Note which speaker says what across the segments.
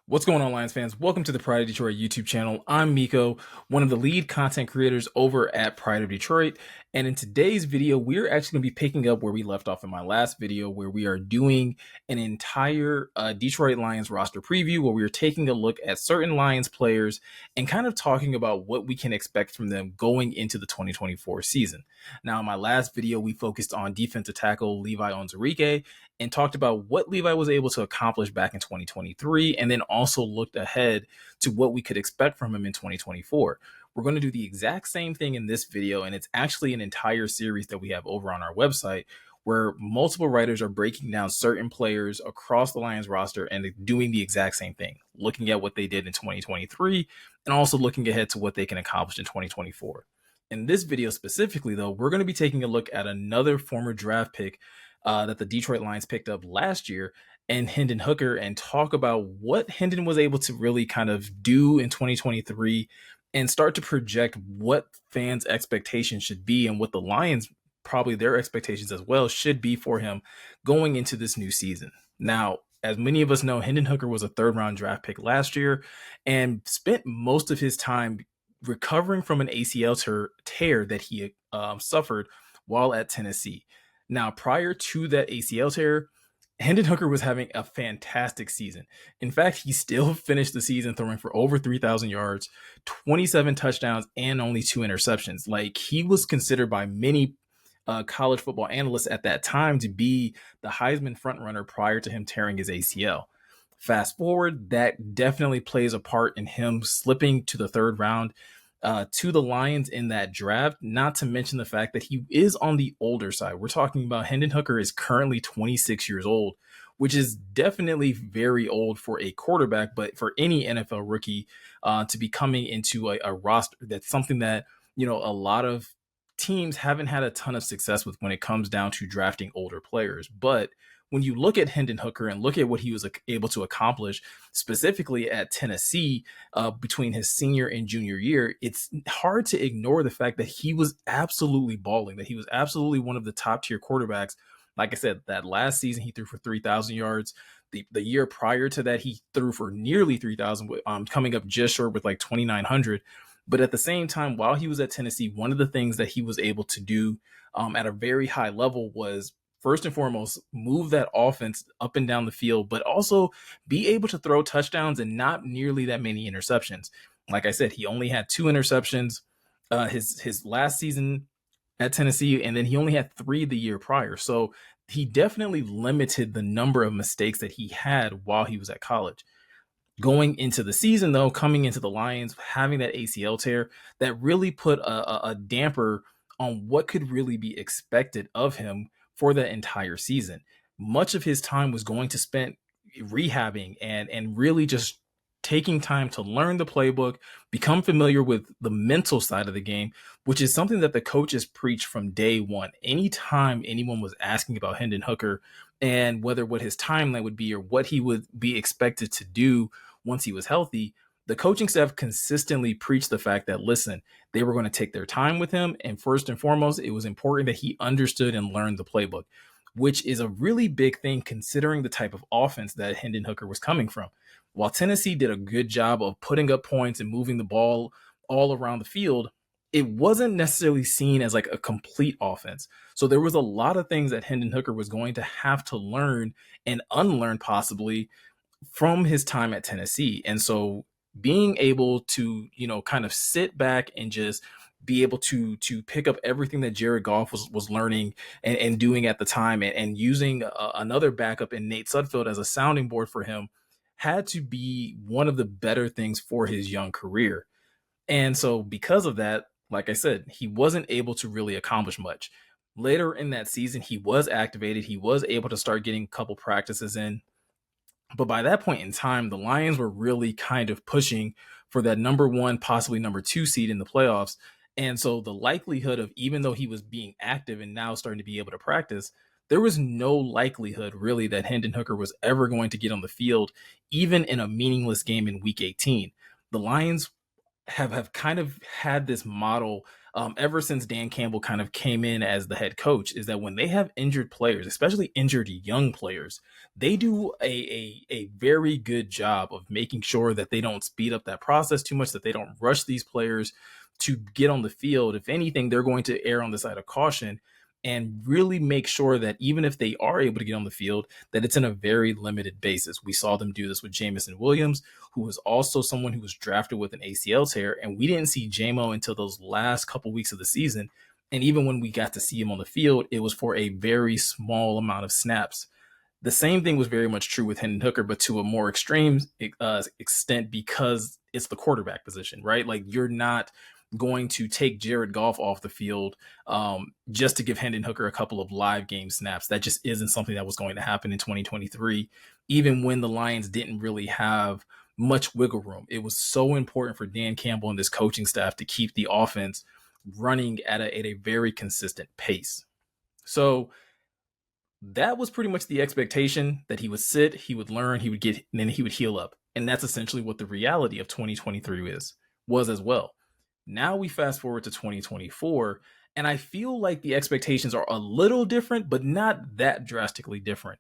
Speaker 1: What's going on, Lions fans? Welcome to the Pride of Detroit YouTube channel. I'm Miko, one of the lead content creators over at Pride of Detroit. And in today's video, we're actually going to be picking up where we left off in my last video, where we are doing an entire Detroit Lions roster preview, where we are taking a look at certain Lions players and kind of talking about what we can expect from them going into the 2024 season. Now, in my last video, we focused on defensive tackle Levi Onwuzurike and talked about what Levi was able to accomplish back in 2023, and then also looked ahead to what we could expect from him in 2024. We're going to do the exact same thing in this video, and it's actually an entire series that we have over on our website where multiple writers are breaking down certain players across the Lions roster and doing the exact same thing, looking at what they did in 2023 and also looking ahead to what they can accomplish in 2024. In this video specifically, though, we're going to be taking a look at another former draft pick that the Detroit Lions picked up last year, and Hendon Hooker, and talk about what Hendon was able to really kind of do in 2023 and start to project what fans' expectations should be and what the Lions, probably their expectations as well, should be for him going into this new season. Now, as many of us know, Hendon Hooker was a third-round draft pick last year and spent most of his time recovering from an ACL tear that he suffered while at Tennessee. Now, prior to that ACL tear, Hendon Hooker was having a fantastic season. In fact, he still finished the season throwing for over 3,000 yards, 27 touchdowns, and only 2 interceptions. Like, he was considered by many college football analysts at that time to be the Heisman frontrunner prior to him tearing his ACL. Fast forward, that definitely plays a part in him slipping to the third round to the Lions in that draft, not to mention the fact that he is on the older side. We're talking about Hendon Hooker is currently 26 years old, which is definitely very old for a quarterback, but for any NFL rookie to be coming into a roster, that's something that, you know, a lot of teams haven't had a ton of success with when it comes down to drafting older players. But when you look at Hendon Hooker and look at what he was able to accomplish specifically at Tennessee between his senior and junior year, it's hard to ignore the fact that he was absolutely balling, that he was absolutely one of the top tier quarterbacks. Like I said, that last season he threw for 3,000 yards. The year prior to that, he threw for nearly 3,000, coming up just short with like 2,900. But at the same time, while he was at Tennessee, one of the things that he was able to do at a very high level was, first and foremost, move that offense up and down the field, but also be able to throw touchdowns and not nearly that many interceptions. Like I said, he only had 2 interceptions his last season at Tennessee, and then he only had 3 the year prior. So he definitely limited the number of mistakes that he had while he was at college. Going into the season, though, coming into the Lions, having that ACL tear, that really put a damper on what could really be expected of him for the entire season. Much of his time was going to spend rehabbing and really just taking time to learn the playbook, become familiar with the mental side of the game, which is something that the coaches preached from day one. Anytime anyone was asking about Hendon Hooker and whether what his timeline would be or what he would be expected to do once he was healthy, the coaching staff consistently preached the fact that, listen, they were going to take their time with him. And first and foremost, it was important that he understood and learned the playbook, which is a really big thing considering the type of offense that Hendon Hooker was coming from. While Tennessee did a good job of putting up points and moving the ball all around the field, it wasn't necessarily seen as like a complete offense. So there was a lot of things that Hendon Hooker was going to have to learn and unlearn possibly from his time at Tennessee. And so being able to, you know, kind of sit back and just be able to pick up everything that Jared Goff was learning and doing at the time, and using another backup in Nate Sudfeld as a sounding board for him had to be one of the better things for his young career. And so because of that, like I said, he wasn't able to really accomplish much. Later in that season, he was activated. He was able to start getting a couple practices in. But by that point in time, the Lions were really kind of pushing for that number 1, possibly number 2 seed in the playoffs. And so the likelihood of, even though he was being active and now starting to be able to practice, there was no likelihood really that Hendon Hooker was ever going to get on the field, even in a meaningless game in week 18. The Lions have kind of had this model ever since Dan Campbell kind of came in as the head coach, is that when they have injured players, especially injured young players, they do a very good job of making sure that they don't speed up that process too much, that they don't rush these players to get on the field. If anything, they're going to err on the side of caution and really make sure that even if they are able to get on the field, that it's in a very limited basis. We saw them do this with Jamison Williams, who was also someone who was drafted with an ACL tear, and we didn't see JMO until those last couple weeks of the season. And even when we got to see him on the field, it was for a very small amount of snaps. The same thing was very much true with Hendon Hooker, but to a more extreme extent, because it's the quarterback position, right? Like, you're not going to take Jared Goff off the field just to give Hendon Hooker a couple of live game snaps. That just isn't something that was going to happen in 2023, even when the Lions didn't really have much wiggle room. It was so important for Dan Campbell and this coaching staff to keep the offense running at a very consistent pace. So that was pretty much the expectation, that he would sit, he would learn, he would get, and then he would heal up. And that's essentially what the reality of 2023 was as well. Now we fast forward to 2024, and I feel like the expectations are a little different, but not that drastically different.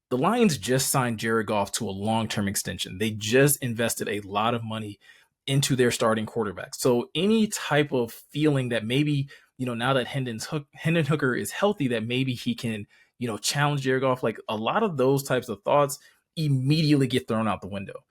Speaker 1: The Lions just signed Jared Goff to a long-term extension. They just invested a lot of money into their starting quarterback. So any type of feeling that maybe, now that Hendon Hooker is healthy, that maybe he can, challenge Jared Goff, like, a lot of those types of thoughts immediately get thrown out the window.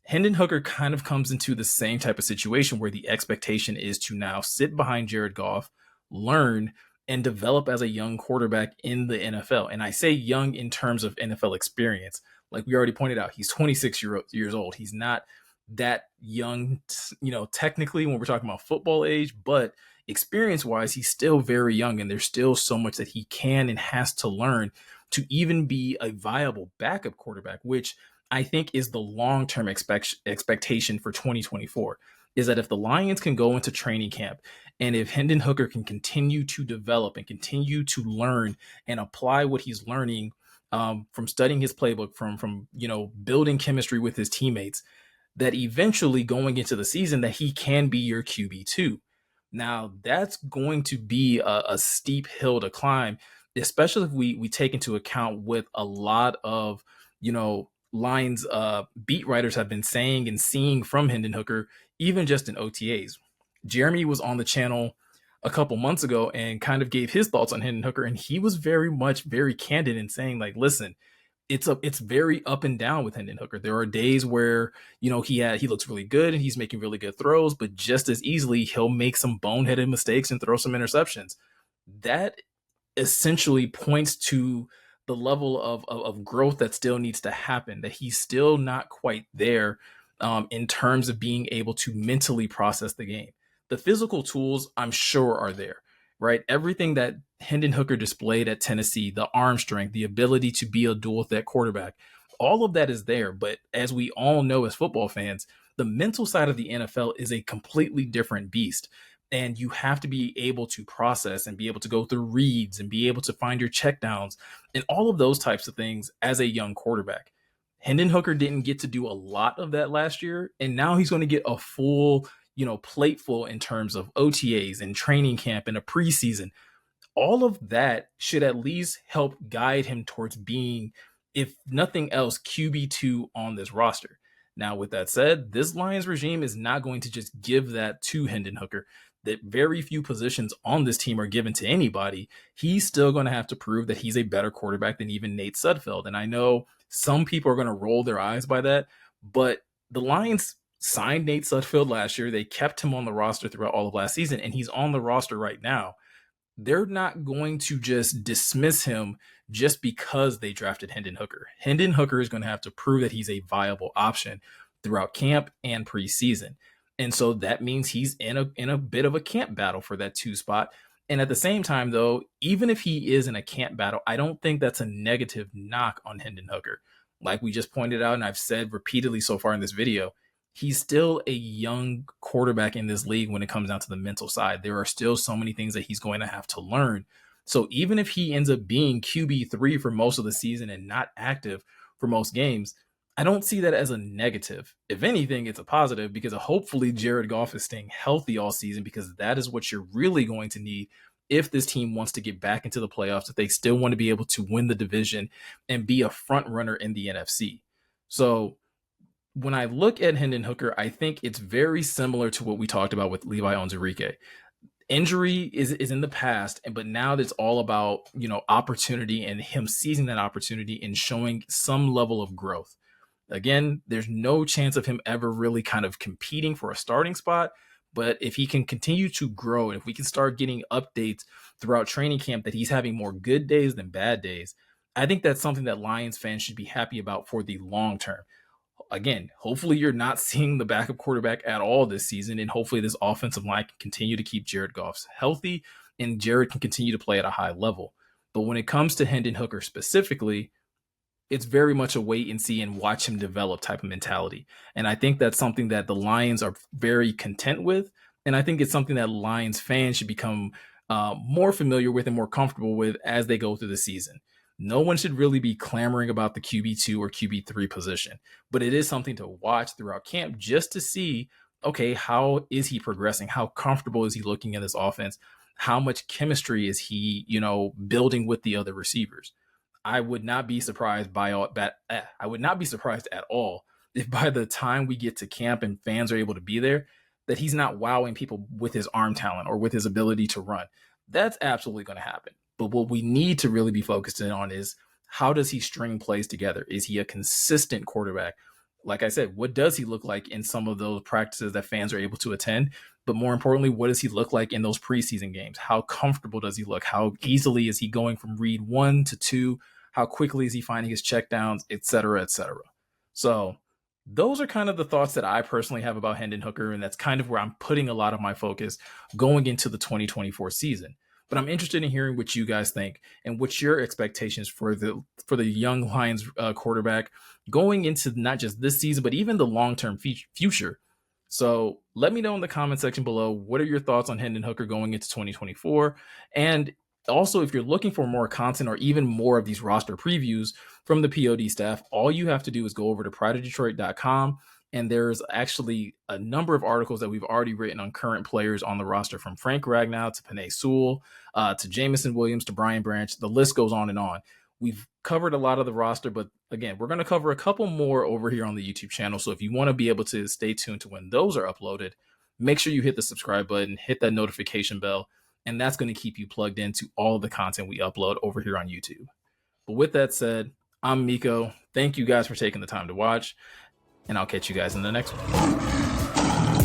Speaker 1: Hendon Hooker kind of comes into the same type of situation where the expectation is to now sit behind Jared Goff, learn, and develop as a young quarterback in the NFL. And I say young in terms of NFL experience. Like we already pointed out, he's 26 years old. He's not that young, technically when we're talking about football age, but experience-wise, he's still very young, and there's still so much that he can and has to learn to even be a viable backup quarterback, which I think is the long-term expectation for 2024, is that if the Lions can go into training camp and if Hendon Hooker can continue to develop and continue to learn and apply what he's learning from studying his playbook, from building chemistry with his teammates, that eventually going into the season that he can be your QB2. Now, that's going to be a steep hill to climb, especially if we take into account with a lot of, Lions beat writers have been saying and seeing from Hendon Hooker, even just in OTAs. Jeremy was on the channel a couple months ago and kind of gave his thoughts on Hendon Hooker, and he was very candid in saying, like, listen, it's very up and down with Hendon Hooker. There are days where, he looks really good and he's making really good throws, but just as easily he'll make some boneheaded mistakes and throw some interceptions. That essentially points to the level of growth that still needs to happen, that he's still not quite there in terms of being able to mentally process the game. The physical tools, I'm sure, are there, right? Everything that Hendon Hooker displayed at Tennessee, the arm strength, the ability to be a dual threat quarterback, all of that is there. But as we all know as football fans, the mental side of the NFL is a completely different beast. And you have to be able to process and be able to go through reads and be able to find your checkdowns and all of those types of things as a young quarterback. Hendon Hooker didn't get to do a lot of that last year, and now he's going to get a full, plateful in terms of OTAs and training camp and a preseason. All of that should at least help guide him towards being, if nothing else, QB2 on this roster. Now, with that said, this Lions regime is not going to just give that to Hendon Hooker. That very few positions on this team are given to anybody. He's still going to have to prove that he's a better quarterback than even Nate Sudfeld. And I know some people are going to roll their eyes by that, but the Lions signed Nate Sudfeld last year. They kept him on the roster throughout all of last season, and he's on the roster right now. They're not going to just dismiss him just because they drafted Hendon Hooker. Hendon Hooker is going to have to prove that he's a viable option throughout camp and preseason. And so that means he's in a bit of a camp battle for that 2 spot. And at the same time, though, even if he is in a camp battle, I don't think that's a negative knock on Hendon Hooker. Like we just pointed out, and I've said repeatedly so far in this video, he's still a young quarterback in this league when it comes down to the mental side. There are still so many things that he's going to have to learn. So even if he ends up being QB3 for most of the season and not active for most games, I don't see that as a negative. If anything, it's a positive because hopefully Jared Goff is staying healthy all season, because that is what you're really going to need if this team wants to get back into the playoffs, if they still want to be able to win the division and be a front runner in the NFC. So when I look at Hendon Hooker, I think it's very similar to what we talked about with Levi Onwuzurike. Injury is in the past, but now it's all about, opportunity and him seizing that opportunity and showing some level of growth. Again, there's no chance of him ever really kind of competing for a starting spot. But if he can continue to grow, and if we can start getting updates throughout training camp that he's having more good days than bad days, I think that's something that Lions fans should be happy about for the long term. Again, hopefully you're not seeing the backup quarterback at all this season, and hopefully this offensive line can continue to keep Jared Goff healthy and Jared can continue to play at a high level. But when it comes to Hendon Hooker specifically, it's very much a wait and see and watch him develop type of mentality. And I think that's something that the Lions are very content with. And I think it's something that Lions fans should become more familiar with and more comfortable with as they go through the season. No one should really be clamoring about the QB2 or QB3 position, but it is something to watch throughout camp just to see, okay, how is he progressing? How comfortable is he looking at this offense? How much chemistry is he, building with the other receivers? I would not be surprised I would not be surprised at all if by the time we get to camp and fans are able to be there, that he's not wowing people with his arm talent or with his ability to run. That's absolutely going to happen. But what we need to really be focused in on is, how does he string plays together? Is he a consistent quarterback? Like I said, what does he look like in some of those practices that fans are able to attend? But more importantly, what does he look like in those preseason games? How comfortable does he look? How easily is he going from read 1 to 2? How quickly is he finding his checkdowns, et cetera, et cetera? So those are kind of the thoughts that I personally have about Hendon Hooker, and that's kind of where I'm putting a lot of my focus going into the 2024 season. But I'm interested in hearing what you guys think and what's your expectations for the young Lions quarterback going into not just this season, but even the long-term future. So let me know in the comment section below, what are your thoughts on Hendon Hooker going into 2024? And also, if you're looking for more content or even more of these roster previews from the POD staff, all you have to do is go over to prideofdetroit.com. And there's actually a number of articles that we've already written on current players on the roster, from Frank Ragnow to Penei Sewell to Jamison Williams to Brian Branch. The list goes on and on. We've covered a lot of the roster, but again, we're going to cover a couple more over here on the YouTube channel. So if you want to be able to stay tuned to when those are uploaded, make sure you hit the subscribe button, hit that notification bell, and that's going to keep you plugged into all the content we upload over here on YouTube. But with that said, I'm Miko. Thank you guys for taking the time to watch, and I'll catch you guys in the next one.